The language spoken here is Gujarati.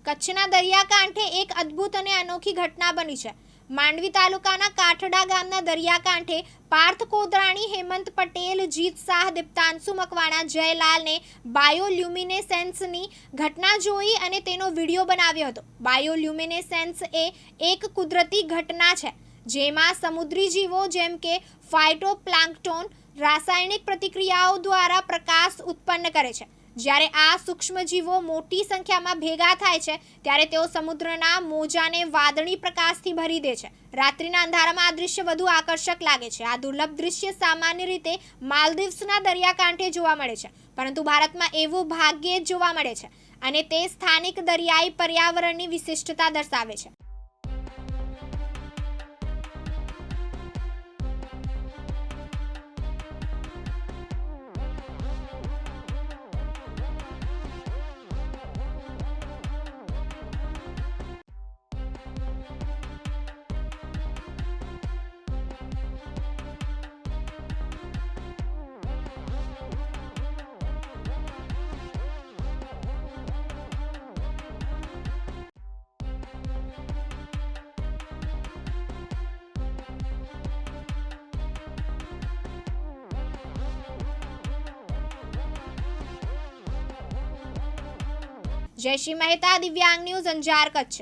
કચ્છના દરિયાકાંઠે એક અદ્ભુત અને અનોખી ઘટના બની છે। માંડવી તાલુકાના કાઠડા ગામના દરિયાકાંઠે પાર્થ કોદરાણી, હેમંત પટેલ, જીત શાહ, દીપ્તાંશુ મકવાણા, જયલાલને બાયોલ્યુમિનેસેન્સની ઘટના જોઈ અને તેનો વિડીયો બનાવ્યો હતો। બાયોલ્યુમિનેસેન્સ એ એક કુદરતી ઘટના છે જેમાં સમુદ્રી જીવો જેમ કે ફાઇટોપ્લાન્ક્ટોન રાસાયણિક પ્રતિક્રિયાઓ દ્વારા પ્રકાશ ઉત્પન્ન કરે છે। જ્યારે આ સૂક્ષ્મજીવો મોટી સંખ્યામાં ભેગા થાય છે ત્યારે તેઓ સમુદ્રના મોજાને વાદળી પ્રકાશથી ભરી દે છે। રાત્રિના અંધારામાં આ દૃશ્ય વધુ આકર્ષક લાગે છે। આ દુર્લભ દૃશ્ય સામાન્ય રીતે માલદીવ્સના દરિયાકાંઠે જોવા મળે છે, પરંતુ ભારતમાં એવું ભાગ્યે જ જોવા મળે છે અને તે સ્થાનિક દરિયાઈ પર્યાવરણની વિશિષ્ટતા દર્શાવે છે। જયશ્રી મહેતા, દિવ્યાંગ ન્યૂઝ, અંજાર, કચ્છ।